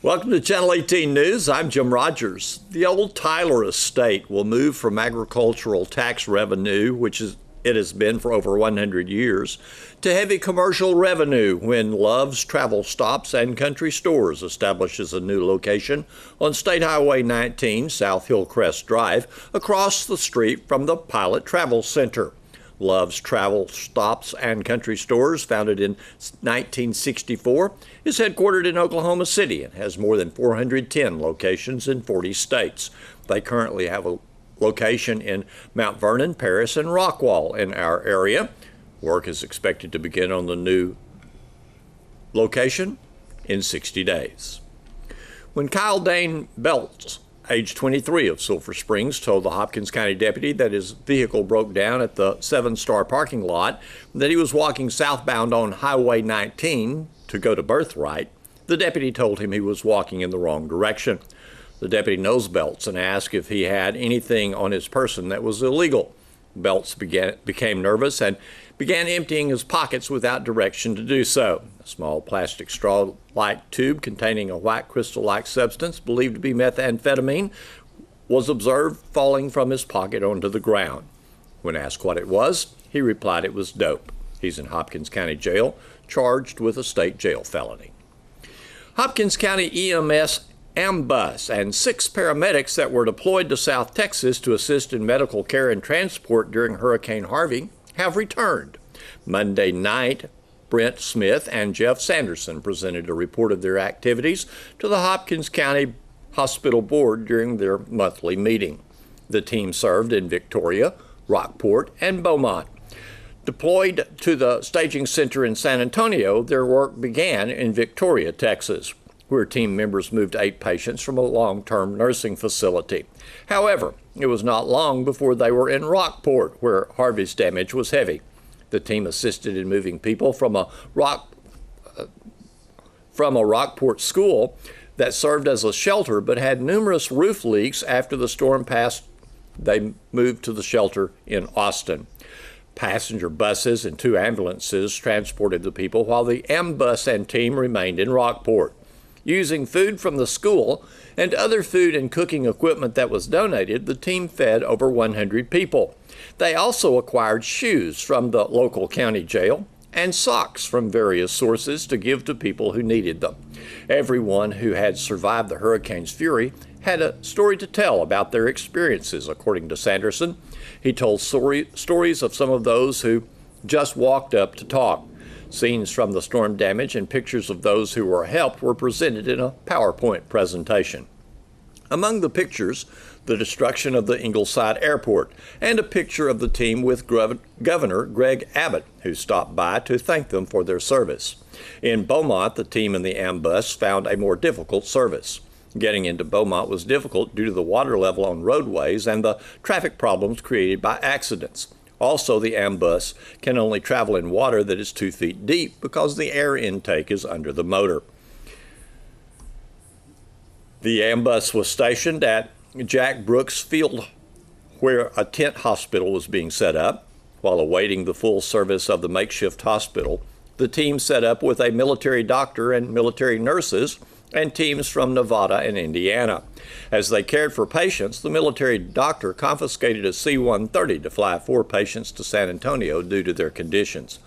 Welcome to Channel 18 News. I'm Jim Rogers. The old Tyler estate will move from agricultural tax revenue, which it has been for over 100 years, to heavy commercial revenue when Love's Travel Stops and Country Stores establishes a new location on State Highway 19, South Hillcrest Drive, across the street from the Pilot Travel Center. Love's Travel Stops and Country Stores, founded in 1964, is headquartered in Oklahoma City and has more than 410 locations in 40 states. They currently have a location in Mount Vernon, Paris, and Rockwall in our area. Work is expected to begin on the new location in 60 days. When Kyle Dane Belts, age 23 of Sulphur Springs, told the Hopkins County deputy that his vehicle broke down at the 7-Star parking lot, that he was walking southbound on Highway 19 to go to Birthright, the deputy told him he was walking in the wrong direction. The deputy knows Belts and asked if he had anything on his person that was illegal. Belts became nervous and began emptying his pockets without direction to do so. A small plastic straw-like tube containing a white crystal-like substance believed to be methamphetamine was observed falling from his pocket onto the ground. When asked what it was, he replied it was dope. He's in Hopkins County Jail, charged with a state jail felony. Hopkins County EMS Ambus and 6 paramedics that were deployed to South Texas to assist in medical care and transport during Hurricane Harvey have returned. Monday night, Brent Smith and Jeff Sanderson presented a report of their activities to the Hopkins County Hospital Board during their monthly meeting. The team served in Victoria, Rockport, and Beaumont. Deployed to the staging center in San Antonio, their work began in Victoria, Texas, where team members moved 8 patients from a long-term nursing facility. However, it was not long before they were in Rockport, where Harvey's damage was heavy. The team assisted in moving people from a Rockport school that served as a shelter but had numerous roof leaks after the storm passed. They moved to the shelter in Austin. Passenger buses and 2 ambulances transported the people while the Ambus and team remained in Rockport. Using food from the school and other food and cooking equipment that was donated, the team fed over 100 people. They also acquired shoes from the local county jail and socks from various sources to give to people who needed them. Everyone who had survived the hurricane's fury had a story to tell about their experiences, according to Sanderson. He told stories of some of those who just walked up to talk. Scenes from the storm damage and pictures of those who were helped were presented in a PowerPoint presentation. Among the pictures, the destruction of the Ingleside Airport and a picture of the team with Governor Greg Abbott, who stopped by to thank them for their service. In Beaumont, the team in the Ambus found a more difficult service. Getting into Beaumont was difficult due to the water level on roadways and the traffic problems created by accidents. Also, the Ambus can only travel in water that is 2 feet deep because the air intake is under the motor. The Ambus was stationed at Jack Brooks Field, where a tent hospital was being set up. While awaiting the full service of the makeshift hospital, the team set up with a military doctor and military nurses and teams from Nevada and Indiana. As they cared for patients, the military doctor confiscated a C-130 to fly 4 patients to San Antonio due to their conditions.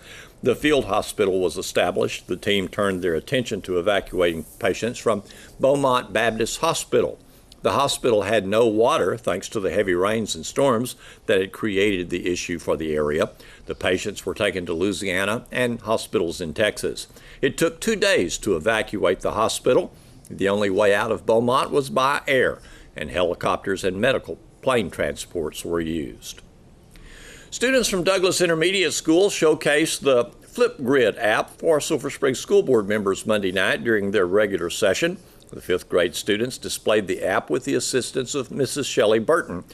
The field hospital was established. The team turned their attention to evacuating patients from Beaumont Baptist Hospital. The hospital had no water thanks to the heavy rains and storms that had created the issue for the area. The patients were taken to Louisiana and hospitals in Texas. It took 2 days to evacuate the hospital. The only way out of Beaumont was by air, and helicopters and medical plane transports were used. Students from Douglas Intermediate School showcased the Flipgrid app for Sulphur Springs School Board members Monday night during their regular session. The 5th grade students displayed the app with the assistance of Mrs. Shelley Burton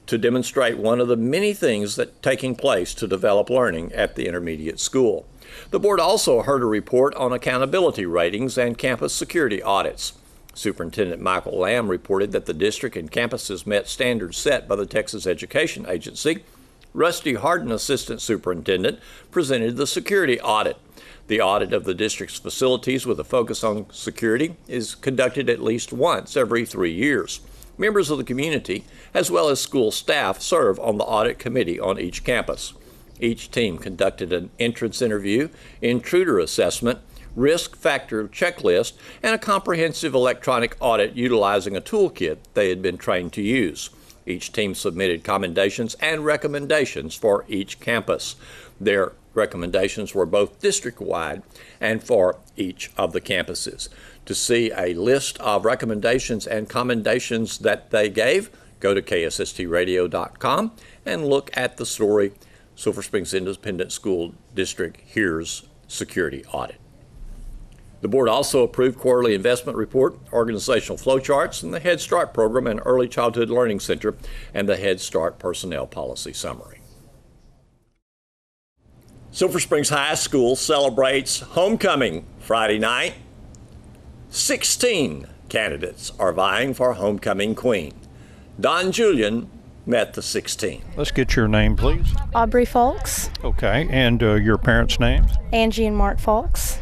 to demonstrate one of the many things that taking place to develop learning at the intermediate school. The board also heard a report on accountability ratings and campus security audits. Superintendent Michael Lamb reported that the district and campuses met standards set by the Texas Education Agency. Rusty Harden, Assistant Superintendent, presented the security audit. The audit of the district's facilities with a focus on security is conducted at least once every 3 years. Members of the community, as well as school staff, serve on the audit committee on each campus. Each team conducted an entrance interview, intruder assessment, risk factor checklist, and a comprehensive electronic audit utilizing a toolkit they had been trained to use. Each team submitted commendations and recommendations for each campus. Their recommendations were both district-wide and for each of the campuses. To see a list of recommendations and commendations that they gave, go to ksstradio.com and look at the story, Sulphur Springs Independent School District Hears Security Audit. The board also approved quarterly investment report, organizational flowcharts, and the Head Start program and Early Childhood Learning Center, and the Head Start personnel policy summary. Sulphur Springs High School celebrates homecoming Friday night. 16 candidates are vying for homecoming queen. Don Julian met the 16. Let's get your name, please. Aubrey Falks. Okay, and your parents' names? Angie and Mark Falks.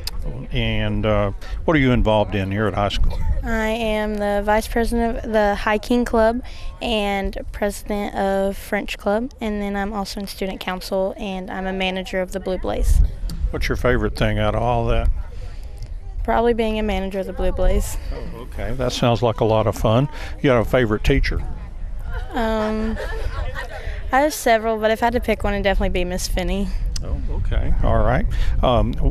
And what are you involved in here at high school? I am the vice president of the Hiking Club and president of French Club, and then I'm also in student council, and I'm a manager of the Blue Blaze. What's your favorite thing out of all that? Probably being a manager of the Blue Blaze. Oh, okay, that sounds like a lot of fun. You got a favorite teacher? I have several, but if I had to pick one, it'd definitely be Miss Finney. Oh, okay, all right.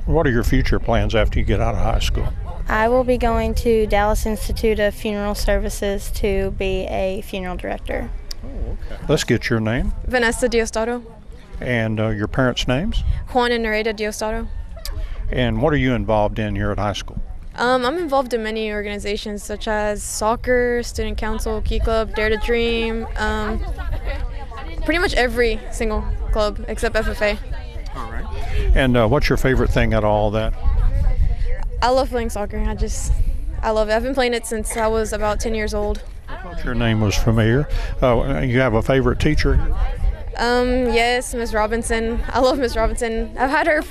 What are your future plans after you get out of high school? I will be going to Dallas Institute of Funeral Services to be a funeral director. Oh, okay. Let's get your name. Vanessa Diosdado. And your parents' names? Juan and Nareda Diosdado. And what are you involved in here at high school? I'm involved in many organizations such as soccer, student council, Key Club, Dare to Dream, pretty much every single club except FFA. All right. And what's your favorite thing out of all that? I love playing soccer. I love it. I've been playing it since I was about 10 years old. I thought your name was familiar. You have a favorite teacher? Yes, Miss Robinson. I love Miss Robinson. I've had her.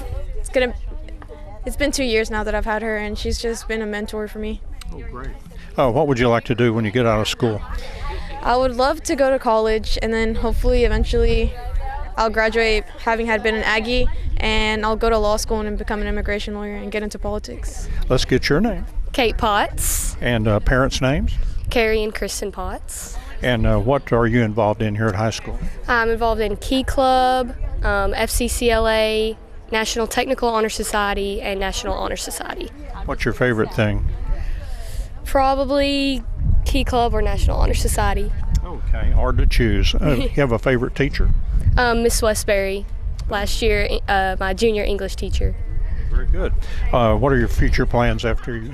It's been 2 years now that I've had her, and she's just been a mentor for me. Oh, great. What would you like to do when you get out of school? I would love to go to college, and then hopefully eventually I'll graduate having been an Aggie, and I'll go to law school and become an immigration lawyer and get into politics. Let's get your name. Kate Potts. And parents' names? Carrie and Kristen Potts. And what are you involved in here at high school? I'm involved in Key Club, FCCLA, National Technical Honor Society, and National Honor Society. What's your favorite thing? Probably Key Club or National Honor Society. Okay, hard to choose. You have a favorite teacher? Miss Westbury, last year, my junior English teacher. Very good. What are your future plans after you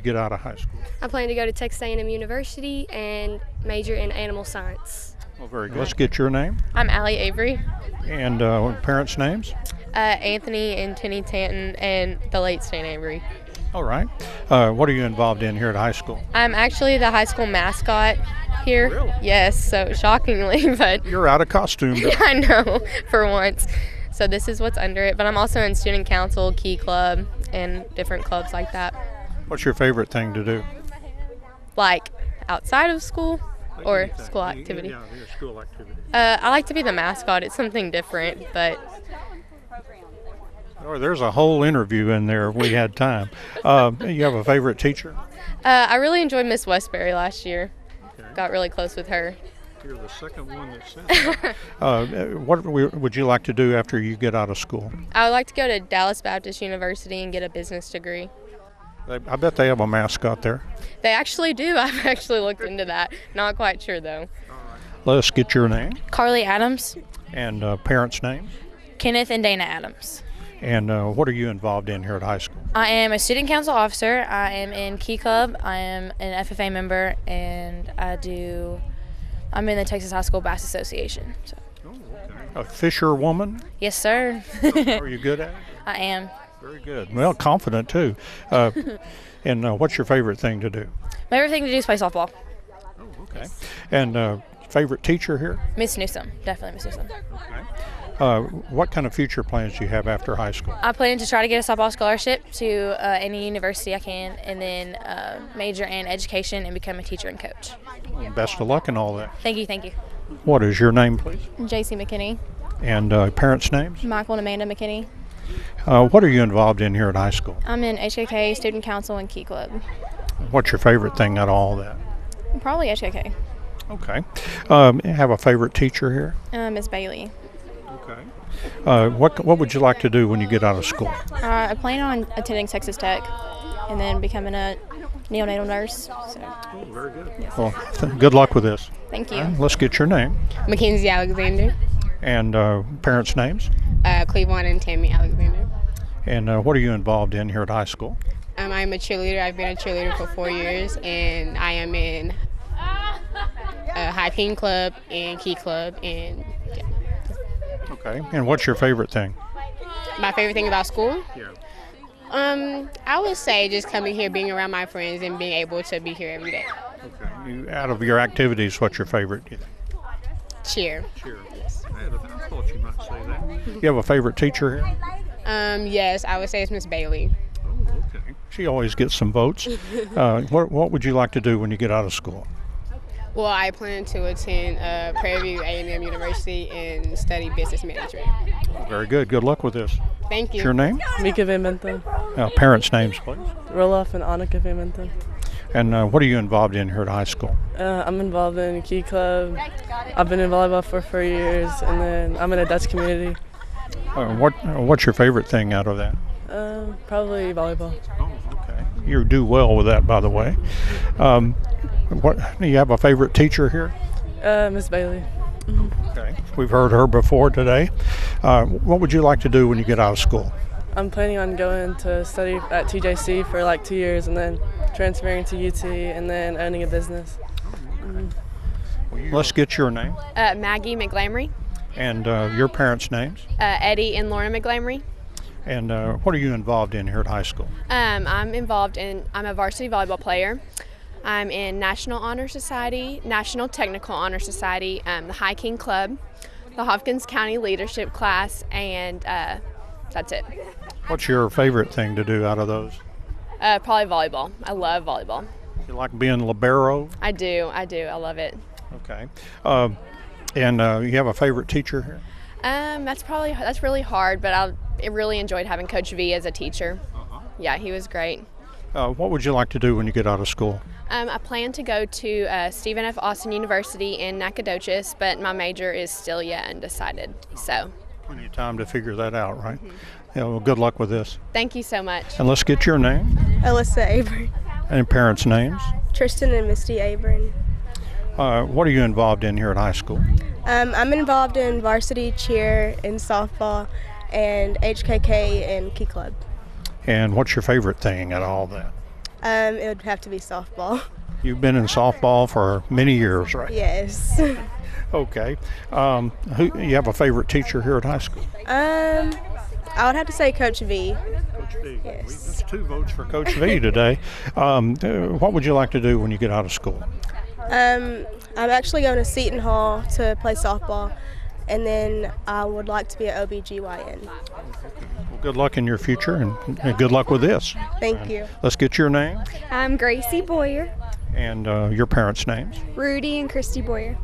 get out of high school? I plan to go to Texas A&M University and major in animal science. Well, very good. Let's get your name. I'm Allie Avery. And parents' names? Anthony and Tenny Tanton and the late Stan Avery. All right. What are you involved in here at high school? I'm actually the high school mascot here. Really? Yes, so shockingly, but You're out of costume. I know, for once. So this is what's under it, but I'm also in student council, Key Club, and different clubs like that. What's your favorite thing to do? Like outside of school or school activity? Yeah, school activity. I like to be the mascot. It's something different, but Oh, there's a whole interview in there if we had time. You have a favorite teacher? I really enjoyed Miss Westbury last year. Okay. Got really close with her. You're the second one that said that. What would you like to do after you get out of school? I would like to go to Dallas Baptist University and get a business degree. I bet they have a mascot there. They actually do. I've actually looked into that. Not quite sure, though. Let's get your name Carly Adams, and parents' names. Kenneth and Dana Adams. And what are you involved in here at high school? I am a student council officer. I am in Key Club. I am an FFA member, and I'm in the Texas High School Bass Association. So. Oh, okay. A fisherwoman? Yes, sir. Are you good at it? I am. Very good. Well, confident too. And what's your favorite thing to do? My favorite thing to do is play softball. Oh, okay. And favorite teacher here? Miss Newsom. Definitely Miss Newsom. Okay. What kind of future plans do you have after high school? I plan to try to get a softball scholarship to any university I can, and then major in education and become a teacher and coach. Best of luck in all that. Thank you, thank you. What is your name, please? JC McKinney. And parents' names? Michael and Amanda McKinney. What are you involved in here at high school? I'm in HKK, Student Council, and Key Club. What's your favorite thing out of all that? Probably HKK. Okay. Have a favorite teacher here? Miss Bailey. Okay. What would you like to do when you get out of school? I plan on attending Texas Tech and then becoming a neonatal nurse. So. Oh, very good. Yes. Well, good luck with this. Thank you. Let's get your name. Mackenzie Alexander. And parents' names? Cleveland and Tammy Alexander. And what are you involved in here at high school? I'm a cheerleader. I've been a cheerleader for 4 years, and I am in High King Club and Key Club. And yeah. Okay. And what's your favorite thing? My favorite thing about school? Yeah. I would say just coming here, being around my friends, and being able to be here every day. Okay. Out of your activities, what's your favorite? Cheer. Cheer. Yes. I thought you might say that. You have a favorite teacher here? Yes, I would say it's Miss Bailey. Oh, okay. She always gets some votes. What would you like to do when you get out of school? Well, I plan to attend Prairie View A&M University and study business management. Very good. Good luck with this. Thank you. What's your name? Mika Van Benten. Parents' names, please. Roloff and Annika Van Benten. And what are you involved in here at high school? I'm involved in Key Club. I've been in volleyball for 4 years, and then I'm in a Dutch community. What's your favorite thing out of that? Probably volleyball. Oh, okay. You do well with that, by the way. Do you have a favorite teacher here? Miss Bailey. Okay. We've heard her before today. What would you like to do when you get out of school? I'm planning on going to study at TJC for like 2 years and then transferring to UT and then owning a business. Let's get your name. Maggie McGlamry. And your parents' names. Eddie and Lorna McGlamry. And what are you involved in here at high school? I'm a varsity volleyball player. I'm in National Honor Society, National Technical Honor Society, the High King Club, the Hopkins County Leadership Class, and that's it. What's your favorite thing to do out of those? Probably volleyball. I love volleyball. You like being libero? I do. I love it. Okay. And you have a favorite teacher here? That's really hard, but I really enjoyed having Coach V as a teacher. Yeah, he was great. What would you like to do when you get out of school? I plan to go to Stephen F. Austin University in Nacogdoches, but my major is still yet undecided. So. Plenty of time to figure that out, right? Yeah, well, good luck with this. Thank you so much. And let's get your name. Alyssa Abram. And parents' names. Tristan and Misty Abram. What are you involved in here at high school? I'm involved in varsity cheer and softball and HKK and Key Club. And what's your favorite thing out of all that? It would have to be softball. You've been in softball for many years, right? Yes. Okay. You have a favorite teacher here at high school? I would have to say Coach V. Coach V. Yes. That's 2 votes for Coach V today. What would you like to do when you get out of school? I'm actually going to Seton Hall to play softball, and then I would like to be an OBGYN. Well, good luck in your future, and good luck with this. Thank you. Let's get your name. I'm Gracie Boyer. And your parents' names. Rudy and Christy Boyer.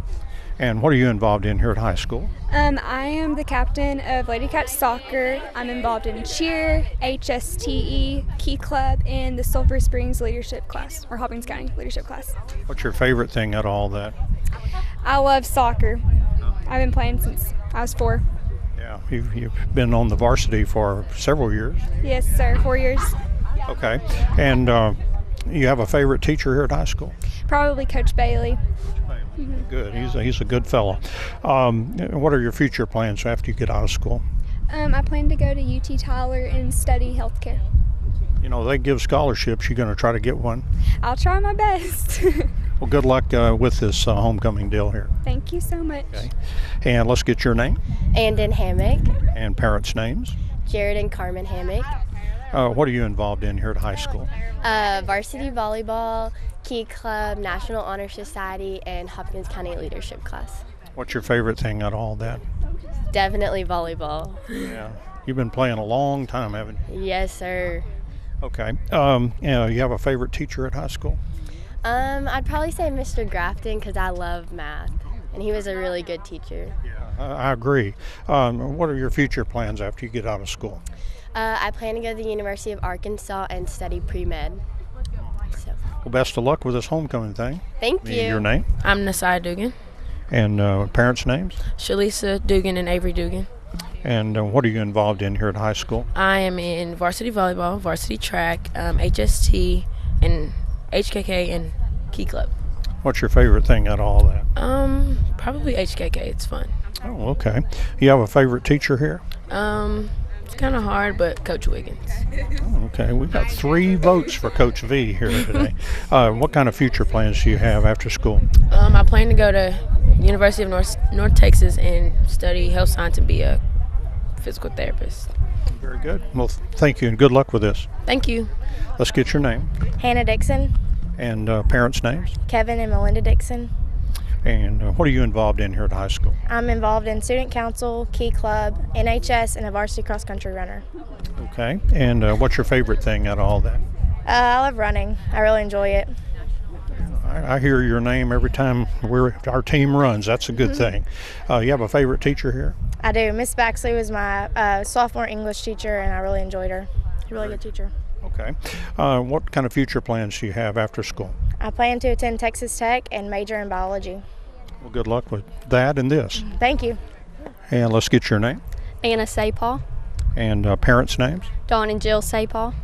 And what are you involved in here at high school? I am the captain of Lady Cats Soccer. I'm involved in cheer, HSTE, Key Club, and the Sulphur Springs Leadership Class, or Hopkins County Leadership Class. What's your favorite thing out of all that? I love soccer. I've been playing since I was 4. Yeah, you've been on the varsity for several years. Yes, sir, 4 years. Okay, and you have a favorite teacher here at high school? Probably Coach Bailey. Good. He's a good fellow. What are your future plans after you get out of school? I plan to go to UT Tyler and study healthcare. You know, they give scholarships. You're going to try to get one? I'll try my best. Well, good luck with this homecoming deal here. Thank you so much. Okay. And let's get your name. Andon Hammock. And parents' names. Jared and Carmen Hammock. What are you involved in here at high school? Varsity volleyball, Key Club, National Honor Society, and Hopkins County Leadership Class. What's your favorite thing out of all that? Definitely volleyball. Yeah. You've been playing a long time, haven't you? Yes, sir. Okay. You have a favorite teacher at high school? I'd probably say Mr. Grafton because I love math, and he was a really good teacher. Yeah, I agree. What are your future plans after you get out of school? I plan to go to the University of Arkansas and study pre-med. So. Well, best of luck with this homecoming thing. Thank you. Your name? I'm Nasai Dugan. And parents' names? Shalisa Dugan and Avery Dugan. And what are you involved in here at high school? I am in varsity volleyball, varsity track, HST, and HKK, and Key Club. What's your favorite thing out of all that? Probably HKK. It's fun. Oh, okay. You have a favorite teacher here? It's kind of hard, but Coach Wiggins. Oh, okay. We got 3 votes for Coach V here today. What kind of future plans do you have after school? I plan to go to University of North Texas and study health science and be a physical therapist. Very good. Well, thank you and good luck with this. Thank you. Let's get your name. Hannah Dixon. And parents' names? Kevin and Melinda Dixon. And what are you involved in here at high school? I'm involved in student council, Key Club, NHS, and a varsity cross-country runner. Okay. And what's your favorite thing out of all that? I love running. I really enjoy it. I hear your name every time our team runs. That's a good thing. You have a favorite teacher here? I do. Miss Baxley was my sophomore English teacher, and I really enjoyed her. Really good teacher. Okay. What kind of future plans do you have after school? I plan to attend Texas Tech and major in biology. Well, good luck with that and this. Thank you. And let's get your name. Anna Sapal. And parents' names? Dawn and Jill Sapal.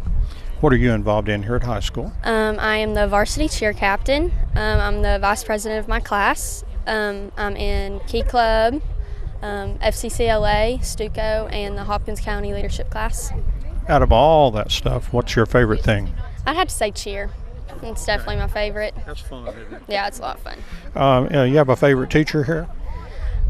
What are you involved in here at high school? I am the varsity cheer captain. I'm the vice president of my class. I'm in Key Club, FCCLA, Stuco, and the Hopkins County Leadership class. Out of all that stuff, what's your favorite thing? I'd have to say cheer. It's definitely my favorite. That's fun, isn't it? Yeah, it's a lot of fun. You have a favorite teacher here?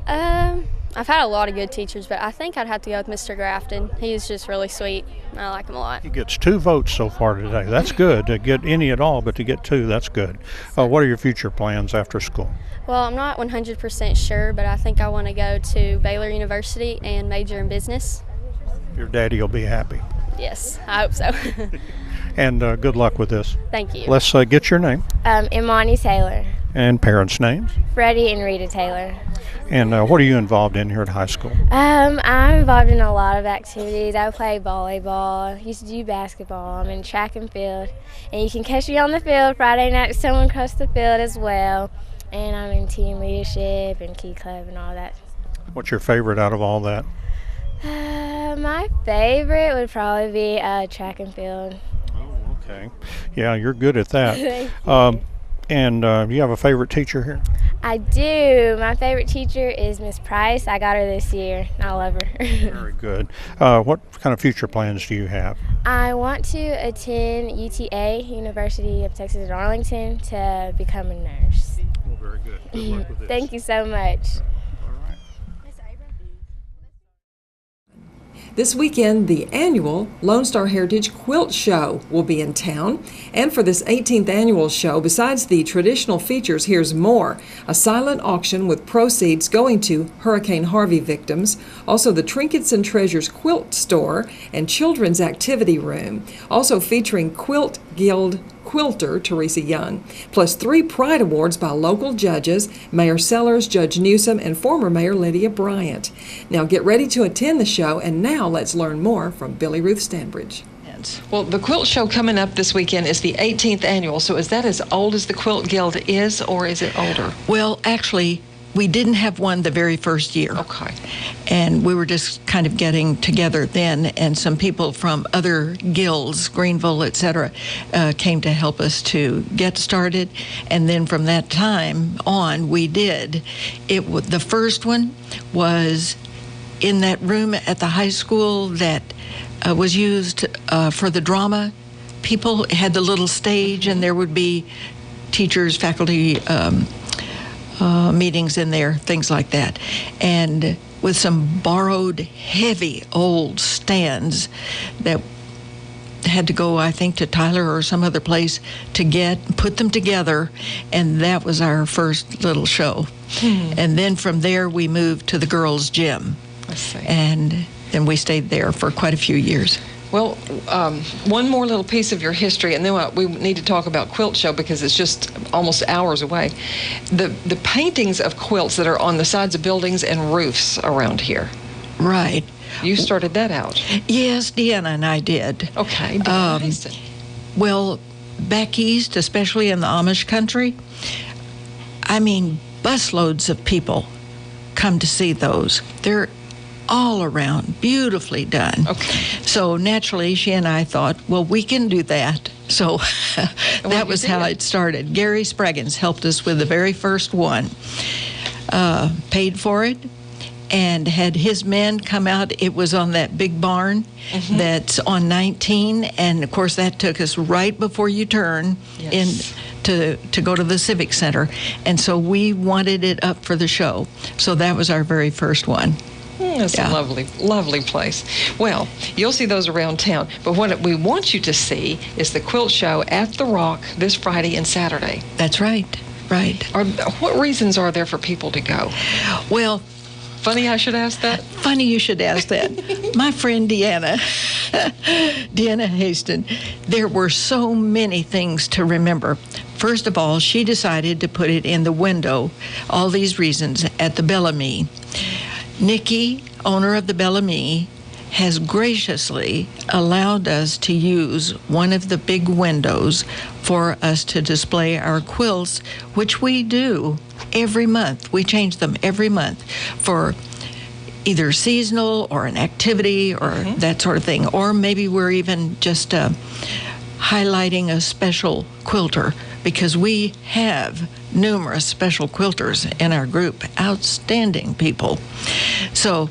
I've had a lot of good teachers, but I think I'd have to go with Mr. Grafton. He's just really sweet. I like him a lot. He gets 2 votes so far today. That's good. To get any at all, but to get 2, that's good. What are your future plans after school? Well, I'm not 100% sure, but I think I want to go to Baylor University and major in business. Your daddy will be happy. Yes, I hope so. And good luck with this. Thank you. Let's get your name. Imani Taylor. And parents' names. Freddie and Rita Taylor. And what are you involved in here at high school? I'm involved in a lot of activities. I play volleyball, used to do basketball, I'm in track and field. And you can catch me on the field Friday night with someone across the field as well. And I'm in team leadership and Key Club and all that. What's your favorite out of all that? My favorite would probably be track and field. Oh, okay. Yeah, you're good at that. And you have a favorite teacher here? I do. My favorite teacher is Miss Price. I got her this year. I love her. Very good. What kind of future plans do you have? I want to attend UTA, University of Texas at Arlington, to become a nurse. Well, very good. Good luck with this. Thank you so much. This weekend, the annual Lone Star Heritage Quilt Show will be in town. And for this 18th annual show, besides the traditional features, here's more. A silent auction with proceeds going to Hurricane Harvey victims. Also, the Trinkets and Treasures Quilt Store and Children's Activity Room. Also featuring Quilt Guild quilter Teresa Young, plus 3 Pride Awards by local judges, Mayor Sellers, Judge Newsom, and former Mayor Lydia Bryant. Now get ready to attend the show, and now let's learn more from Billy Ruth Stanbridge. Well, the quilt show coming up this weekend is the 18th annual, so is that as old as the Quilt Guild is, or is it older? Well, actually, we didn't have one the very first year. Okay. And we were just kind of getting together then, and some people from other guilds, Greenville, et cetera, came to help us to get started. And then from that time on, we did. The first one was in that room at the high school that was used for the drama. People had the little stage, and there would be teachers, faculty, meetings in there, things like that. And with some borrowed heavy old stands that had to go, I think, to Tyler or some other place to put them together, and that was our first little show. And then from there we moved to the girls' gym. see. And then we stayed there for quite a few years. Well, one more little piece of your history, and then we need to talk about Quilt Show because it's just almost hours away. The paintings of quilts that are on the sides of buildings and roofs around here. Right. You started that out. Yes, Deanna and I did. Okay. Deanna Haston. Well, back east, especially in the Amish country, I mean, busloads of people come to see those. They're all around, beautifully done. Okay. So naturally, she and I thought, well, we can do that. So that was how it started. Gary Spraggins helped us with the very first one, paid for it, and had his men come out. It was on that big barn that's on 19, and of course that took us right before you turn in to go to the Civic Center, and so we wanted it up for the show. So that was our very first one. It's a lovely, lovely place. Well, you'll see those around town, but what we want you to see is the Quilt Show at the Rock this Friday and Saturday. That's right. Right. What reasons are there for people to go? Well, funny I should ask that? Funny you should ask that. My friend Deanna Haston, there were so many things to remember. First of all, she decided to put it in the window, all these reasons, at the Bellamy. Nikki, owner of the Bellamy, has graciously allowed us to use one of the big windows for us to display our quilts, which we do every month. We change them every month for either seasonal or an activity or that sort of thing. Or maybe we're even just highlighting a special quilter, because we have numerous special quilters in our group, outstanding people. So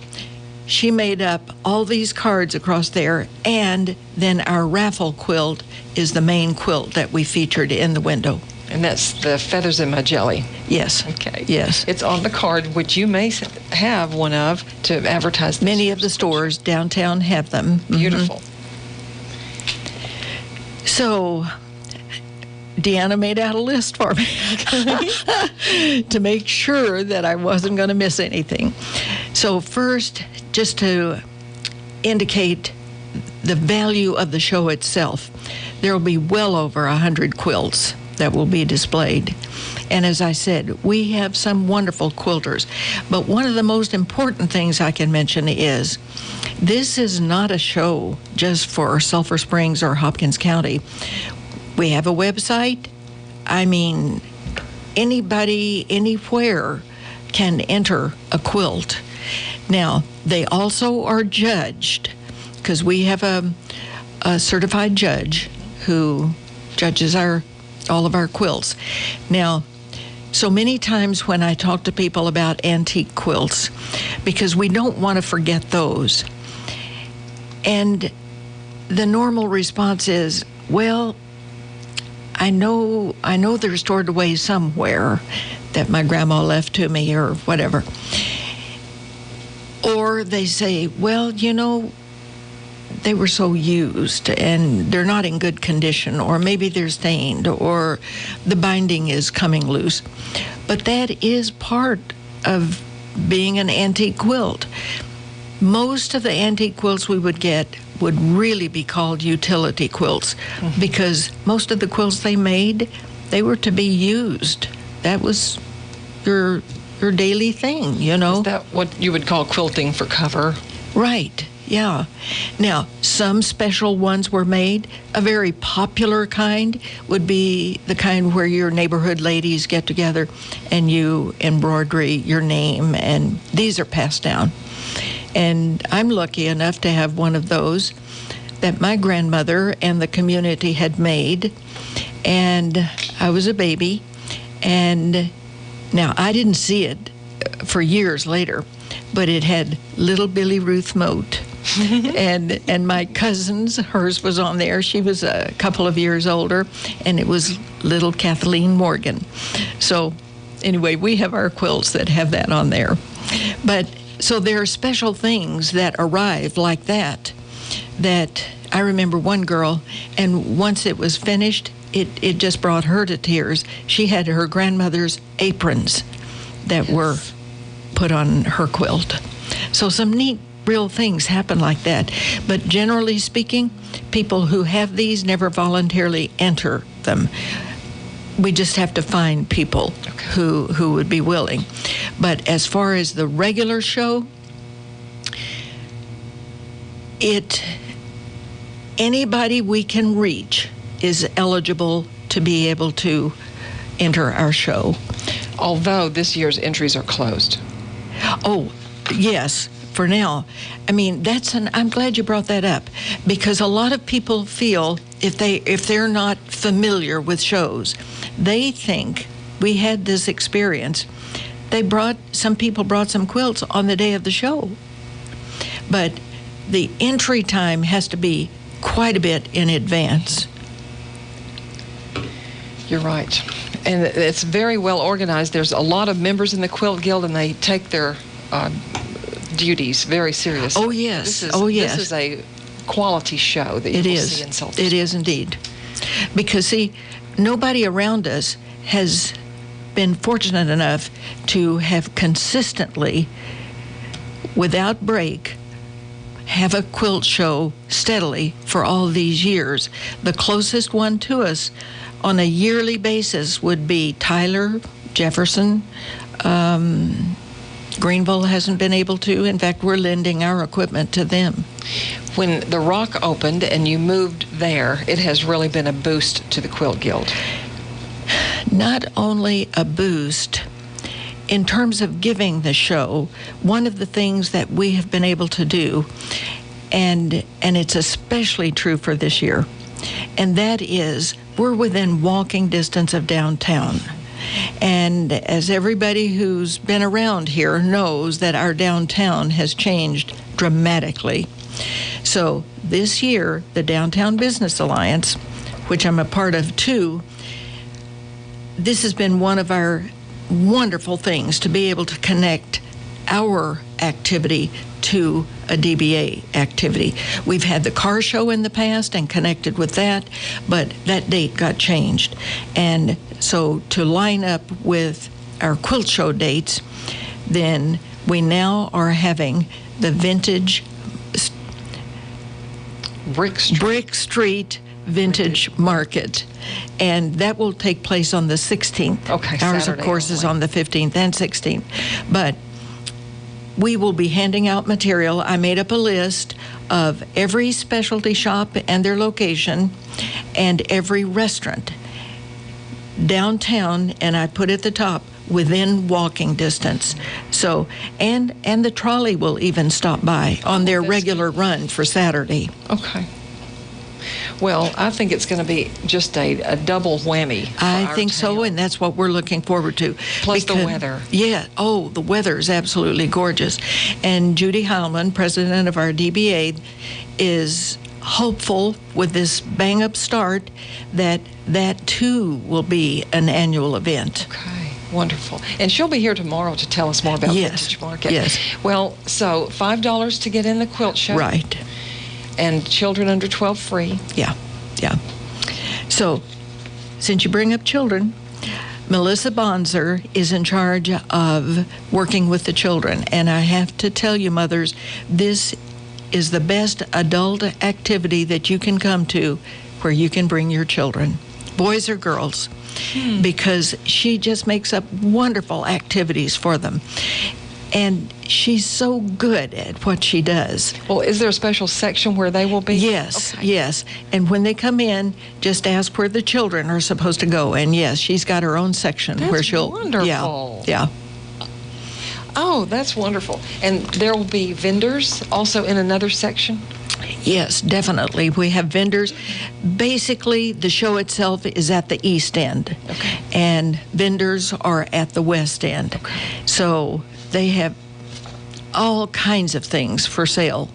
she made up all these cards across there, and then our raffle quilt is the main quilt that we featured in the window. And that's the Feathers in My Jelly. Yes. Okay. Yes. It's on the card, which you may have one of to advertise. Many of the stores downtown have them. Beautiful. So Deanna made out a list for me to make sure that I wasn't going to miss anything. So first, just to indicate the value of the show itself, there will be well over 100 quilts that will be displayed. And as I said, we have some wonderful quilters. But one of the most important things I can mention is this is not a show just for Sulphur Springs or Hopkins County. We have a website. I mean, anybody, anywhere can enter a quilt. Now, they also are judged, because we have a certified judge who judges all of our quilts. Now, so many times when I talk to people about antique quilts, because we don't want to forget those, and the normal response is, well, I know they're stored away somewhere that my grandma left to me or whatever. Or they say, well, you know, they were so used and they're not in good condition, or maybe they're stained, or the binding is coming loose. But that is part of being an antique quilt. Most of the antique quilts we would get would really be called utility quilts, because most of the quilts they made, they were to be used. That was your daily thing, you know. Is that what you would call quilting for cover? Right, yeah. Now, some special ones were made. A very popular kind would be the kind where your neighborhood ladies get together and you embroidery your name, and these are passed down. And I'm lucky enough to have one of those that my grandmother and the community had made, and I was a baby, and now I didn't see it for years later, but it had Little Billy Ruth Moat. and my cousin's, hers was on there. She was a couple of years older, and it was Little Kathleen Morgan. So anyway, we have our quilts that have that on there. But so there are special things that arrive like that I remember one girl, and once it was finished, it just brought her to tears. She had her grandmother's aprons that were put on her quilt. So some neat, real things happen like that. But generally speaking, people who have these never voluntarily enter them. We just have to find people who would be willing. But as far as the regular show, anybody we can reach is eligible to be able to enter our show. Although this year's entries are closed. Oh, yes, for now. I mean, I'm glad you brought that up, because a lot of people feel if they're not familiar with shows, they think, we had this experience, some people brought some quilts on the day of the show. But the entry time has to be quite a bit in advance. You're right. And it's very well organized. There's a lot of members in the Quilt Guild, and they take their duties very seriously. Oh, yes. This is a quality show that you will see in Sulphur Springs. It is indeed. Because, see, nobody around us has been fortunate enough to have consistently, without break, have a quilt show steadily for all these years. The closest one to us on a yearly basis would be Tyler, Jefferson. Greenville hasn't been able to. In fact, we're lending our equipment to them. When the Rock opened and you moved there, it has really been a boost to the Quilt Guild. Not only a boost, in terms of giving the show, one of the things that we have been able to do, and it's especially true for this year, and that is we're within walking distance of downtown. And as everybody who's been around here knows, that our downtown has changed dramatically. So this year, the Downtown Business Alliance, which I'm a part of too, this has been one of our wonderful things to be able to connect our activity to a DBA activity. We've had the car show in the past and connected with that, but that date got changed. And so to line up with our quilt show dates, then we now are having the vintage Brick Street Vintage Market, and that will take place on the 16th. Okay, Ours, Saturday of course, only. is on the 15th and 16th. But we will be handing out material. I made up a list of every specialty shop and their location and every restaurant downtown, and I put at the top, within walking distance. So, and the trolley will even stop by on their regular run for Saturday. Okay. Well, I think it's going to be just a double whammy. I think so, and that's what we're looking forward to. Plus the weather. Yeah. Oh, the weather is absolutely gorgeous. And Judy Heilman, president of our DBA, is hopeful with this bang-up start that too will be an annual event. Okay. Wonderful. And she'll be here tomorrow to tell us more about Vintage Market. Yes. Well, so $5 to get in the quilt show. Right. And children under 12 free. Yeah. So, since you bring up children, Melissa Bonser is in charge of working with the children. And I have to tell you, mothers, this is the best adult activity that you can come to where you can bring your children, boys or girls, because she just makes up wonderful activities for them. And she's so good at what she does. Well, is there a special section where they will be? Yes, yes. And when they come in, just ask where the children are supposed to go. And yes, she's got her own section where she'll. Wonderful. Yeah. Oh, that's wonderful. And there will be vendors also in another section? Yes, definitely. We have vendors. Basically, the show itself is at the east end. Okay. And vendors are at the west end. Okay. So they have all kinds of things for sale.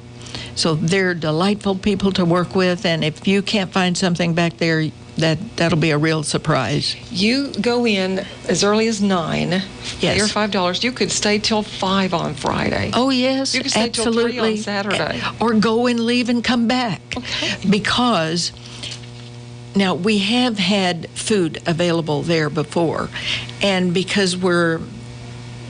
So they're delightful people to work with, and if you can't find something back there, that'll be a real surprise. You go in as early as 9. Yes. Pay your $5. You could stay till 5 on Friday. Oh, yes, You could stay absolutely. till 3 on Saturday. Or go and leave and come back. Okay. Because now we have had food available there before, and because we're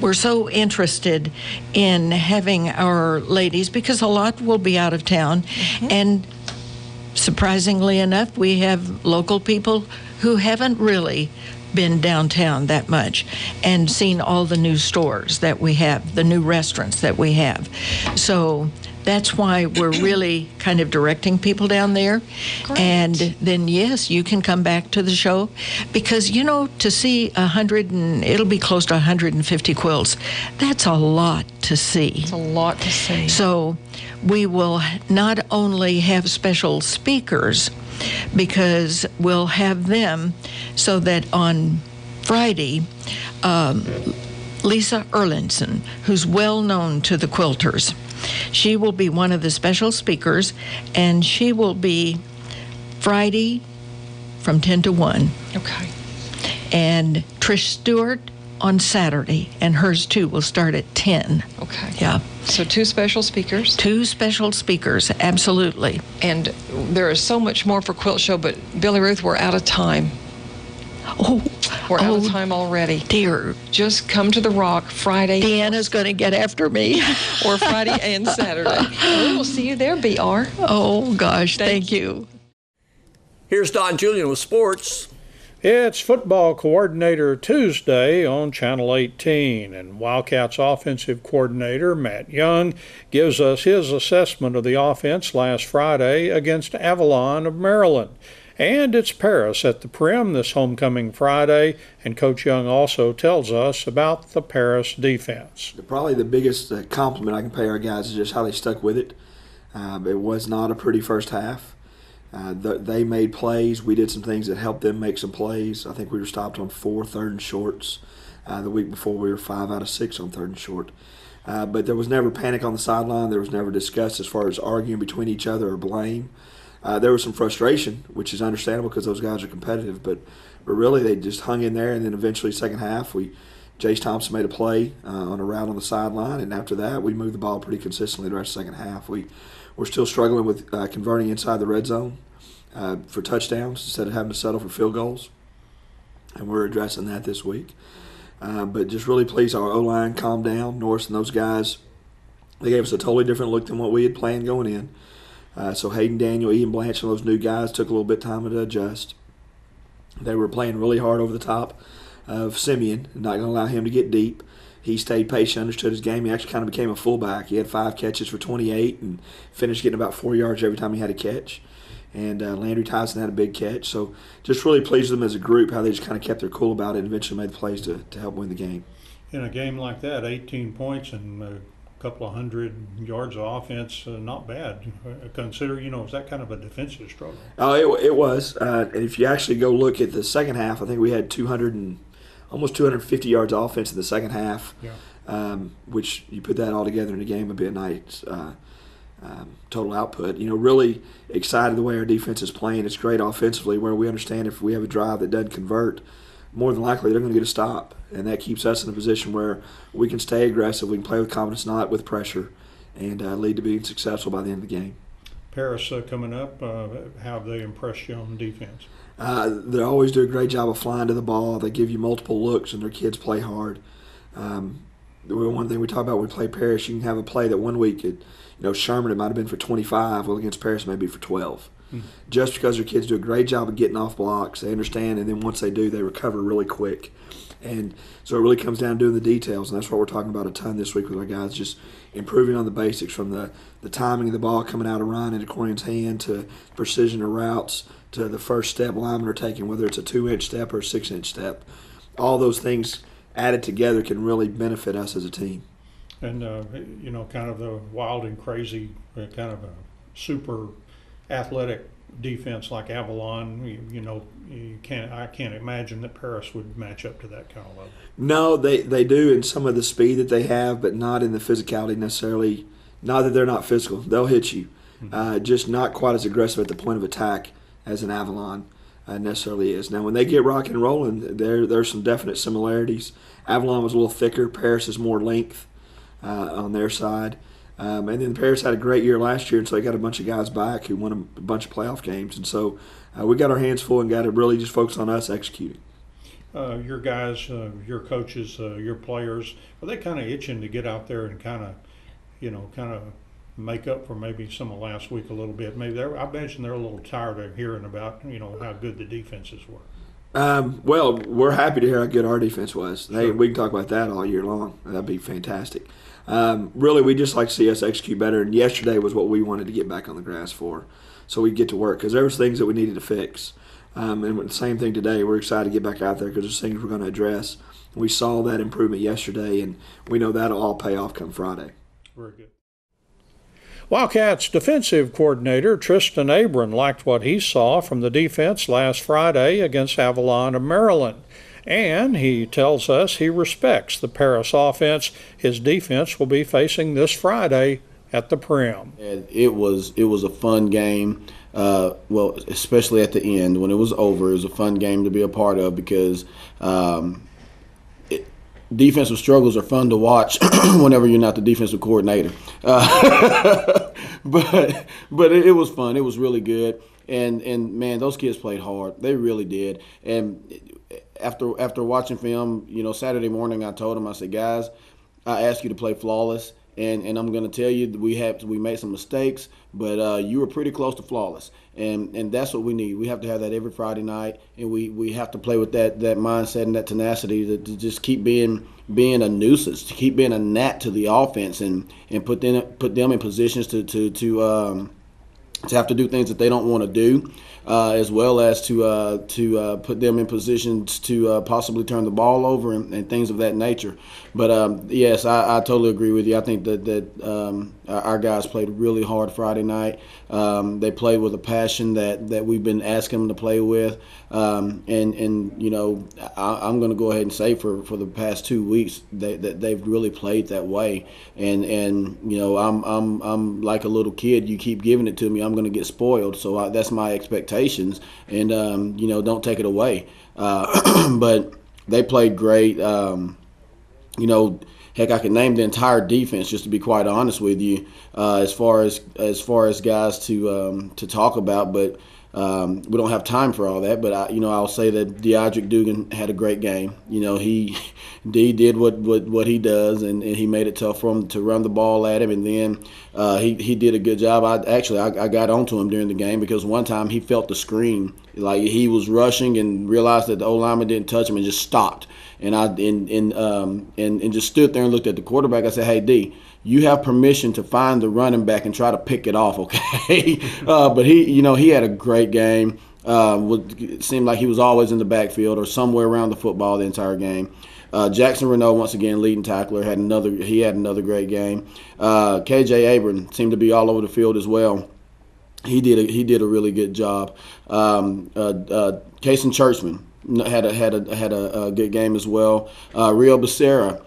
we're so interested in having our ladies, because a lot will be out of town, and surprisingly enough, we have local people who haven't really been downtown that much and seen all the new stores that we have, the new restaurants that we have. So that's why we're really kind of directing people down there. Great. And then, yes, you can come back to the show because, you know, to see 100 and it'll be close to 150 quilts, that's a lot to see. It's a lot to see. So we will not only have special speakers, because we'll have them so that on Friday, Lisa Erlandson, who's well known to the quilters, she will be one of the special speakers, and she will be Friday from 10 to 1. Okay. And Trish Stewart on Saturday, and hers too will start at 10. Okay. Yeah. So 2 special speakers. 2 special speakers, absolutely. And there is so much more for Quilt Show, but Billy Ruth, we're out of time. Oh, we're out of time already. Dear. Just come to the Rock Friday. Deanna's going to get after me. Or Friday and Saturday. We will see you there, BR. Oh, gosh, thank you. Here's Don Julian with sports. It's Football Coordinator Tuesday on Channel 18, and Wildcats offensive coordinator Matt Young gives us his assessment of the offense last Friday against Avalon of Maryland. And it's Paris at the Prim this homecoming Friday, and Coach Young also tells us about the Paris defense. Probably the biggest compliment I can pay our guys is just how they stuck with it. It was not a pretty first half. They made plays. We did some things that helped them make some plays. I think we were stopped on 4 third and shorts. The week before we were 5 out of 6 on 3rd and short. But there was never panic on the sideline. There was never disgust as far as arguing between each other or blame. There was some frustration, which is understandable because those guys are competitive. But really, they just hung in there. And then eventually, second half, Jace Thompson made a play on a route on the sideline. And after that, we moved the ball pretty consistently the rest of the second half. We're still struggling with converting inside the red zone for touchdowns instead of having to settle for field goals. And we're addressing that this week. But just really pleased our O-line calmed down. Norris and those guys, they gave us a totally different look than what we had planned going in. So Hayden Daniel, Ian Blanch, and those new guys took a little bit of time to adjust. They were playing really hard over the top of Simeon, not going to allow him to get deep. He stayed patient, understood his game. He actually kind of became a fullback. He had 5 catches for 28 and finished getting about 4 yards every time he had a catch. And Landry Tyson had a big catch. So just really pleased with them as a group, how they just kind of kept their cool about it and eventually made the plays to help win the game. In a game like that, 18 points and a couple of hundred yards of offense, not bad. Consider, is that kind of a defensive struggle? Oh, it was. And if you actually go look at the second half, I think we had almost 250 yards of offense in the second half, which you put that all together in a game, would be a nice total output. Really excited the way our defense is playing. It's great offensively, where we understand if we have a drive that doesn't convert, more than likely they're going to get a stop, and that keeps us in a position where we can stay aggressive, we can play with confidence, not with pressure, and lead to being successful by the end of the game. Paris coming up, how have they impressed you on defense? They always do a great job of flying to the ball. They give you multiple looks, and their kids play hard. One thing we talk about when we play Paris, you can have a play that one week, Sherman, it might have been for 25. Well, against Paris, it may be for 12. Just because their kids do a great job of getting off blocks, they understand, and then once they do, they recover really quick. And so it really comes down to doing the details, and that's what we're talking about a ton this week with our guys, just improving on the basics, from the timing of the ball coming out of Ryan into Corian's hand to precision of routes to the first step linemen are taking, whether it's a 2-inch step or a 6-inch step. All those things added together can really benefit us as a team. And, kind of the wild and crazy, kind of a super athletic defense like Avalon, I can't imagine that Paris would match up to that kind of level. No, they do in some of the speed that they have, but not in the physicality necessarily. Not that they're not physical. They'll hit you. Just not quite as aggressive at the point of attack as an Avalon necessarily is. Now, when they get rocking and rolling, there's some definite similarities. Avalon was a little thicker. Paris is more length on their side. And then Paris had a great year last year, and so they got a bunch of guys back who won a bunch of playoff games. And so we got our hands full and got to really just focus on us executing. your guys, your coaches, your players, are they kind of itching to get out there and kind of make up for maybe some of last week a little bit? Maybe I imagine they're a little tired of hearing about how good the defenses were. Well, we're happy to hear how good our defense was. Hey, Sure. we can talk about that all year long. That'd be fantastic. Really, we just like to see us execute better. And yesterday was what we wanted to get back on the grass for, so we get to work because there was things that we needed to fix. And the same thing today. We're excited to get back out there because there's things we're going to address. We saw that improvement yesterday, and we know that'll all pay off come Friday. Very good. Wildcats defensive coordinator Tristan Abram liked what he saw from the defense last Friday against Avalon of Maryland. And he tells us he respects the Paris offense his defense will be facing this Friday at the Prim. It was a fun game. Well, especially at the end when it was over, it was a fun game to be a part of because defensive struggles are fun to watch whenever you're not the defensive coordinator. But it was fun. It was really good. And man, those kids played hard. They really did. And after watching film, Saturday morning, I told them, I said, guys, I asked you to play flawless. And I'm going to tell you we made some mistakes, but you were pretty close to flawless. And that's what we need. We have to have that every Friday night, and we have to play with that mindset and that tenacity to just keep being a nuisance, to keep being a gnat to the offense, and put them in positions to have to do things that they don't want to do, as well as to put them in positions to possibly turn the ball over and things of that nature. But yes, I totally agree with you. I think that our guys played really hard Friday night. They played with a passion that we've been asking them to play with. I'm going to go ahead and say for the past 2 weeks that they've really played that way. And I'm like a little kid. You keep giving it to me, I'm going to get spoiled. So that's my expectations. And don't take it away. But they played great. Heck, I could name the entire defense, just to be quite honest with you, as far as guys to talk about. But we don't have time for all that. But I'll say that Deidrick Dugan had a great game. He did what he does, and he made it tough for him to run the ball at him. And then he did a good job. I got onto him during the game because one time he felt the screen, like he was rushing and realized that the O-lineman didn't touch him and just stopped. And I just stood there and looked at the quarterback. I said, "Hey, D, you have permission to find the running back and try to pick it off, okay?" But he had a great game. It seemed like he was always in the backfield or somewhere around the football the entire game. Jackson Renault, once again, leading tackler, had another great game. KJ Abram seemed to be all over the field as well. He did a really good job. Kason Churchman had a good game as well. Rio Becerra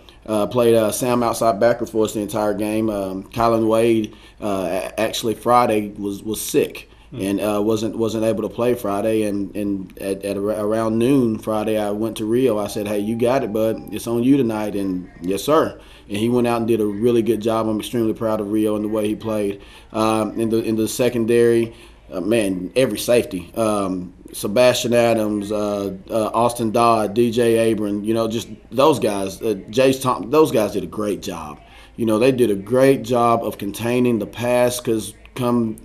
played Sam outside backer for us the entire game. Kylan Wade actually Friday was sick and wasn't able to play Friday. And at around noon Friday, I went to Rio. I said, "Hey, you got it, bud. It's on you tonight." And yes, sir. And he went out and did a really good job. I'm extremely proud of Rio and the way he played. In the secondary, every safety. Sebastian Adams, Austin Dodd, DJ Abram, just those guys, Jace Thompson, those guys did a great job. They did a great job of containing the pass because come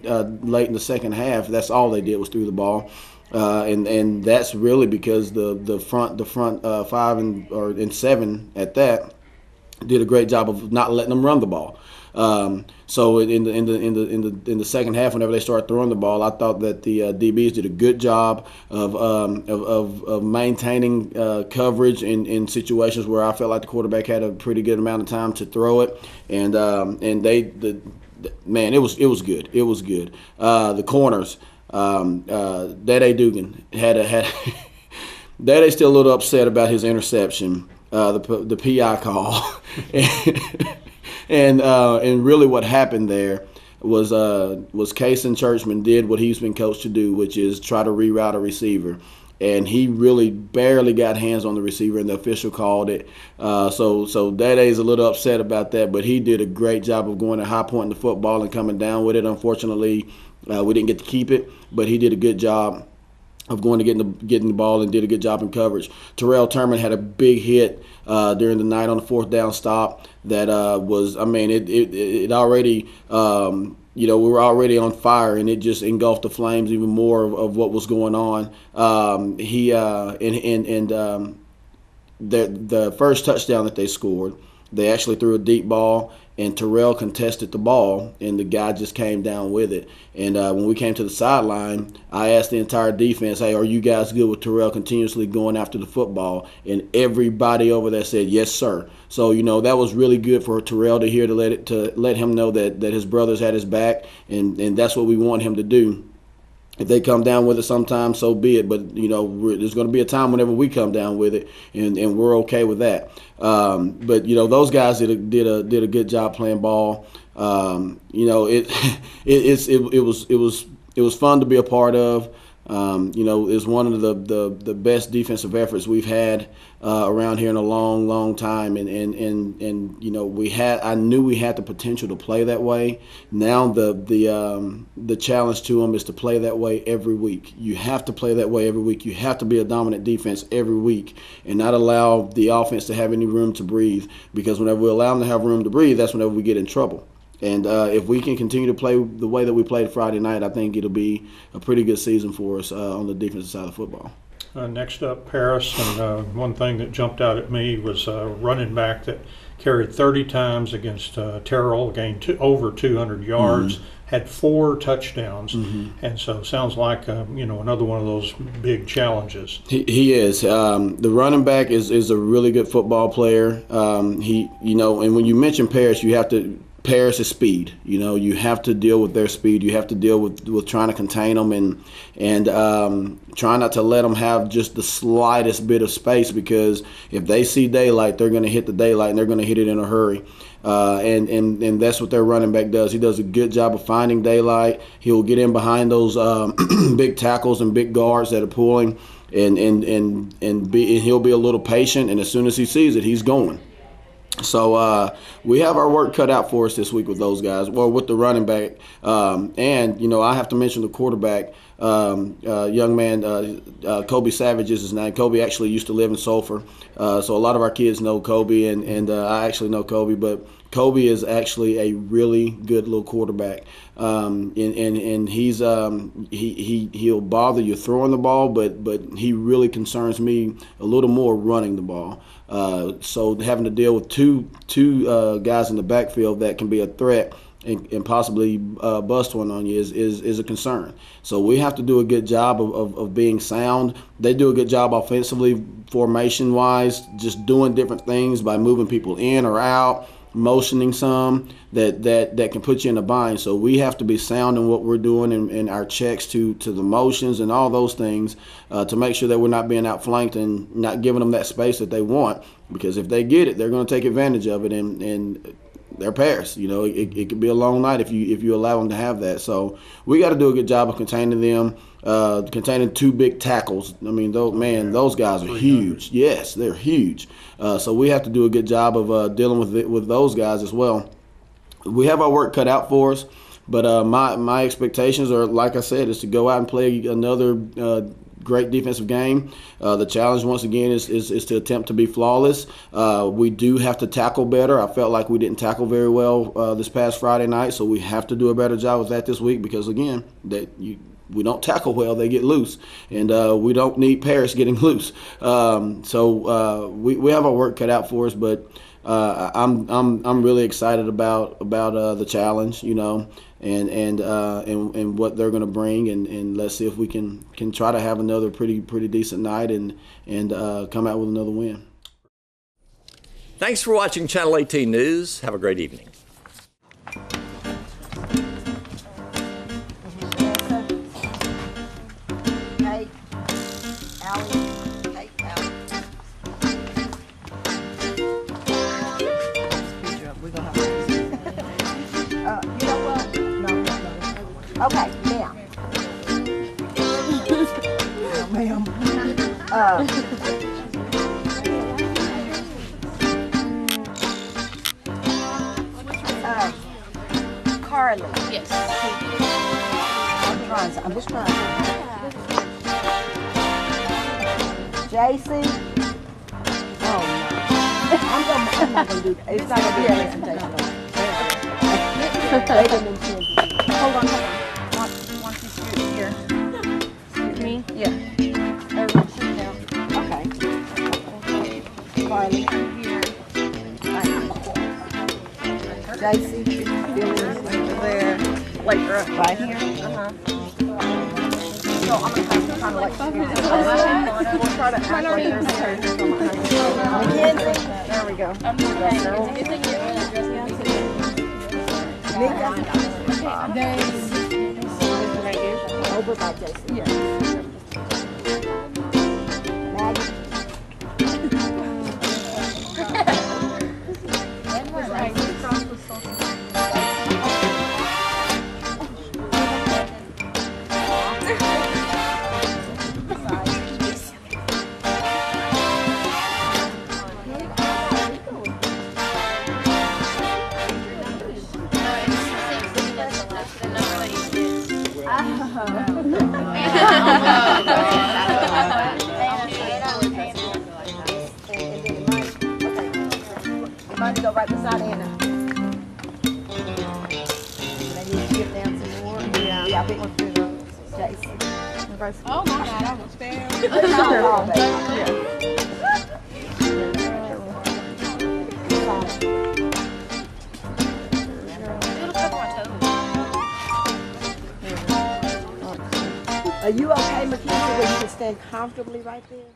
late in the second half, that's all they did was threw the ball. And that's really because the front 5 and 7 at that did a great job of not letting them run the ball. So in the second half, whenever they started throwing the ball, I thought that the DBs did a good job of maintaining coverage in situations where I felt like the quarterback had a pretty good amount of time to throw it, and it was good. It was good. The corners, Dede Dugan had Dede's still a little upset about his interception, the PI call. And really what happened there was Kason Churchman did what he's been coached to do, which is try to reroute a receiver. And he really barely got hands on the receiver, and the official called it. So Dede's a little upset about that, but he did a great job of going to high point in the football and coming down with it. Unfortunately, we didn't get to keep it, but he did a good job. of going to getting the ball and did a good job in coverage. Terrell Turman had a big hit during the night on the 4th down stop that was, I mean, it already, we were already on fire, and it just engulfed the flames even more of what was going on. The first touchdown that they scored, they actually threw a deep ball, and Terrell contested the ball, and the guy just came down with it. And when we came to the sideline, I asked the entire defense, hey, are you guys good with Terrell continuously going after the football? And everybody over there said, yes, sir. So, that was really good for Terrell to hear, to let him know that his brothers had his back, and that's what we want him to do. If they come down with it sometime, so be it. But, there's going to be a time whenever we come down with it, and we're okay with that. But those guys did a good job playing ball. It was fun to be a part of. It's one of the best defensive efforts we've had around here in a long time, and I knew we had the potential to play that way. Now the challenge to them is to play that way every week. You have to play that way every week. You have to be a dominant defense every week and not allow the offense to have any room to breathe, because whenever we allow them to have room to breathe, that's whenever we get in trouble. And if we can continue to play the way that we played Friday night, I think it'll be a pretty good season for us on the defensive side of football. Next up, Paris, and one thing that jumped out at me was a running back that carried 30 times against Terrell, gained over 200 yards, had 4 touchdowns, and so sounds like another one of those big challenges. He is. The running back is a really good football player. And when you mention Paris, Paris is speed. You have to deal with their speed. You have to deal with trying to contain them and try not to let them have just the slightest bit of space, because if they see daylight, they're going to hit the daylight, and they're going to hit it in a hurry. And that's what their running back does. He does a good job of finding daylight. He'll get in behind those big tackles and big guards that are pulling, and he'll be a little patient. And as soon as he sees it, he's going. So we have our work cut out for us this week with those guys, well, with the running back. And I have to mention the quarterback, young man, Kobe Savage is his name. Kobe actually used to live in Sulphur. So a lot of our kids know Kobe, and I actually know Kobe. But Kobe is actually a really good little quarterback. And he's he'll bother you throwing the ball, but he really concerns me a little more running the ball. So having to deal with two guys in the backfield that can be a threat and possibly bust one on you is a concern. So we have to do a good job of being sound. They do a good job offensively, formation-wise, just doing different things by moving people in or out, motioning some that can put you in a bind. So we have to be sound in what we're doing and our checks to the motions and all those things to make sure that we're not being outflanked and not giving them that space that they want, because if they get it, they're going to take advantage of it, and they're Paris. It could be a long night if you allow them to have that. So we got to do a good job of containing them, containing 2 big tackles. I mean, those guys are huge. Yes, they're huge. So we have to do a good job of dealing with those guys as well. We have our work cut out for us, but my expectations are, like I said, is to go out and play another great defensive game. The challenge, once again, is to attempt to be flawless. We do have to tackle better. I felt like we didn't tackle very well this past Friday night, so we have to do a better job with that this week, because, again, we don't tackle well, they get loose, and we don't need Paris getting loose. So we have our work cut out for us, but I'm really excited about the challenge, and what they're going to bring, and let's see if we can try to have another pretty decent night and come out with another win. Thanks for watching Channel 18 News. Have a great evening. Okay, now. Ma'am. Carly. Yes. I'm just trying. JC. Oh no. I'm not gonna do that. It's not gonna be a presentation. Hold on. Once you scoot here. Me? Yeah. Everyone sit down. Okay. Carly, here. JC, there. Like right here. So I'm gonna kind of like we'll try to act like there's a character on my hand. There we go. Over by Jason. Yeah. Maggie. Mine to go right beside Anna. Maybe you skip down some more. Yeah, I think we'll do the Jason. Oh my God, I was fair. Are you okay, Mackenzie, where you can stand comfortably right there?